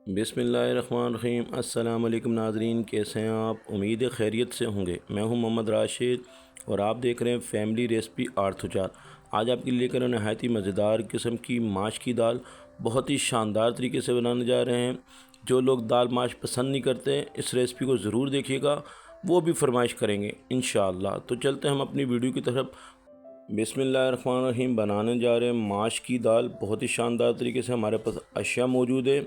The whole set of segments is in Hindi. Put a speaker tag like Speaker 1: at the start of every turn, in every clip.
Speaker 1: बिस्मिल्लाहिर्रहमानिर्रहीम। अस्सलाम वालेकुम नाज़रीन, कैसे हैं आप? उम्मीद है खैरियत से होंगे। मैं हूं मोहम्मद राशिद और आप देख रहे हैं फैमिली रेसिपी 804। आज आपके लिए लेकर नहायत ही मज़ेदार किस्म की माश की दाल बहुत ही शानदार तरीके से बनाने जा रहे हैं। जो लोग दाल माश पसंद नहीं करते इस रेसिपी को ज़रूर देखिएगा, वो भी फरमाइश करेंगे इंशाअल्लाह। तो चलते हैं हम अपनी वीडियो की तरफ। बिस्मिल्लाहिर्रहमानिर्रहीम। बनाने जा रहे हैं माश की दाल बहुत ही शानदार तरीके से। हमारे पास अशिया मौजूद है।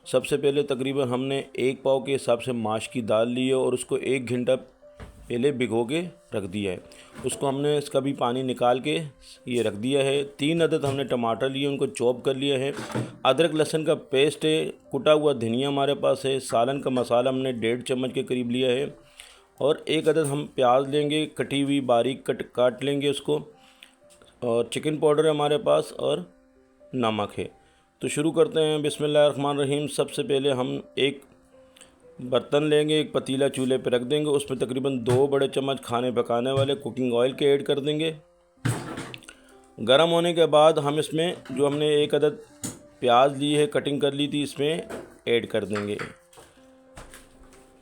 Speaker 1: सबसे पहले तकरीबन हमने 1 पाव के हिसाब से माश की दाल ली है और उसको 1 घंटा पहले भिगो के रख दिया है। उसको हमने इसका भी पानी निकाल के ये रख दिया है। 3 अदद हमने टमाटर लिए, उनको चॉप कर लिया है। अदरक लहसुन का पेस्ट है, कुटा हुआ धनिया हमारे पास है। सालन का मसाला हमने 1.5 चम्मच के करीब लिया है और 1 अदद हम प्याज लेंगे, कटी हुई बारीक काट लेंगे उसको। और चिकन पाउडर है हमारे पास और नमक है। तो शुरू करते हैं। बिस्मिल्लाहिर्रहमानिर्रहीम। सबसे पहले हम एक बर्तन लेंगे, एक पतीला चूल्हे पर रख देंगे। उसमें तकरीबन 2 बड़े चम्मच खाने पकाने वाले कुकिंग ऑयल के ऐड कर देंगे। गर्म होने के बाद हम इसमें जो हमने 1 अदद प्याज ली है, कटिंग कर ली थी, इसमें ऐड कर देंगे।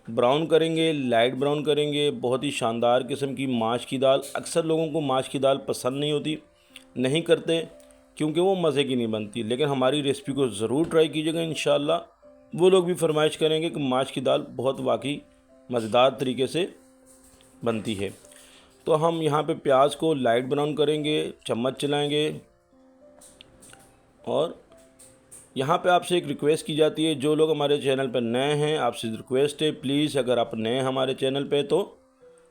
Speaker 1: ब्राउन करेंगे, लाइट ब्राउन करेंगे। बहुत ही शानदार किस्म की माश की दाल। अक्सर लोगों को माश की दाल पसंद नहीं होती, नहीं करते क्योंकि वो मज़े की नहीं बनती, लेकिन हमारी रेसिपी को ज़रूर ट्राई कीजिएगा इंशाअल्लाह। वो लोग भी फरमाइश करेंगे कि माश की दाल बहुत वाकई मज़ेदार तरीके से बनती है। तो हम यहाँ पे प्याज को लाइट ब्राउन करेंगे, चम्मच चलाएँगे। और यहाँ पे आपसे एक रिक्वेस्ट की जाती है, जो लोग हमारे चैनल पर नए हैं आपसे रिक्वेस्ट है, प्लीज़ अगर आप नए हैं हमारे चैनल पे तो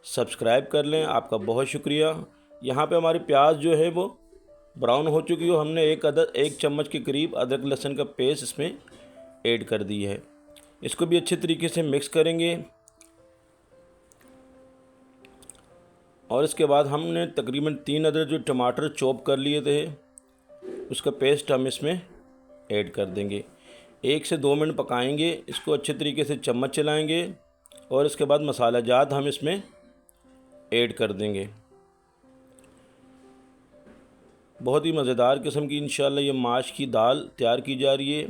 Speaker 1: सब्सक्राइब कर लें। आपका बहुत शुक्रिया। यहाँ पे हमारी प्याज जो है वो ब्राउन हो चुकी है। हमने 1 चम्मच के करीब अदरक लहसुन का पेस्ट इसमें ऐड कर दी है। इसको भी अच्छे तरीके से मिक्स करेंगे। और इसके बाद हमने तकरीबन 3 अदरक जो टमाटर चॉप कर लिए थे उसका पेस्ट हम इसमें ऐड कर देंगे। 1 से 2 मिनट पकाएंगे इसको, अच्छे तरीके से चम्मच चलाएंगे। और इसके बाद मसाला जात हम इसमें ऐड कर देंगे। बहुत ही मज़ेदार किस्म की इंशाल्लाह ये माश की दाल तैयार की जा रही है।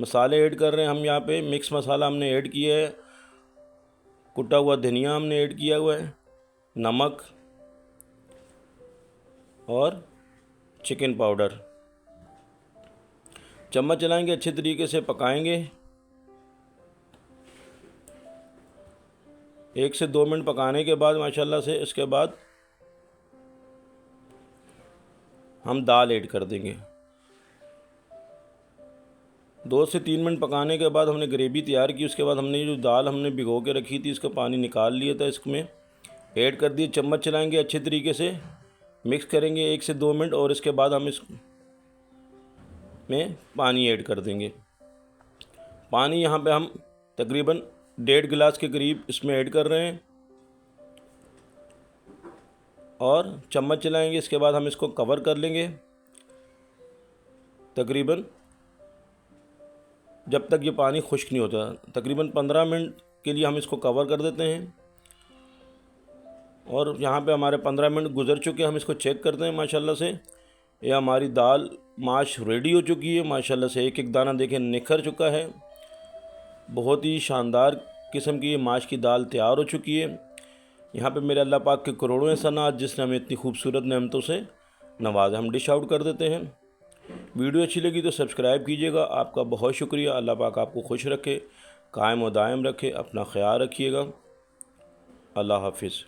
Speaker 1: मसाले ऐड कर रहे हैं हम यहाँ पे। मिक्स मसाला हमने ऐड किया है, कुटा हुआ धनिया हमने ऐड किया हुआ है, नमक और चिकन पाउडर। चम्मच चलाएंगे, अच्छे तरीके से पकाएंगे। 1 से 2 मिनट पकाने के बाद माशाल्लाह से इसके बाद हम दाल ऐड कर देंगे। 2 से 3 मिनट पकाने के बाद हमने ग्रेवी तैयार की। उसके बाद हमने जो दाल हमने भिगो के रखी थी इसका पानी निकाल लिया था, इसमें ऐड कर दिए। चम्मच चलाएंगे, अच्छे तरीके से मिक्स करेंगे 1 से 2 मिनट। और इसके बाद हम इसमें पानी ऐड कर देंगे। पानी यहाँ पे हम तकरीबन 1.5 गिलास के करीब इसमें ऐड कर रहे हैं और चम्मच चलाएंगे। इसके बाद हम इसको कवर कर लेंगे तकरीबन जब तक ये पानी खुश्क नहीं होता। तकरीबन 15 मिनट के लिए हम इसको कवर कर देते हैं। और यहाँ पे हमारे 15 मिनट गुजर चुके हैं। हम इसको चेक करते हैं माशाल्लाह से। ये हमारी दाल माश रेडी हो चुकी है माशाल्लाह से। एक एक दाना देखें निखर चुका है। बहुत ही शानदार किस्म की ये माश की दाल तैयार हो चुकी है। यहाँ पे मेरे अल्लाह पाक के करोड़ों एहसानात जिसने हमें इतनी खूबसूरत नेमतों से नवाजा। हम डिश आउट कर देते हैं। वीडियो अच्छी लगी तो सब्सक्राइब कीजिएगा। आपका बहुत शुक्रिया। अल्लाह पाक आपको खुश रखे, कायम व दायम रखे। अपना ख्याल रखिएगा। अल्लाह हाफिज़।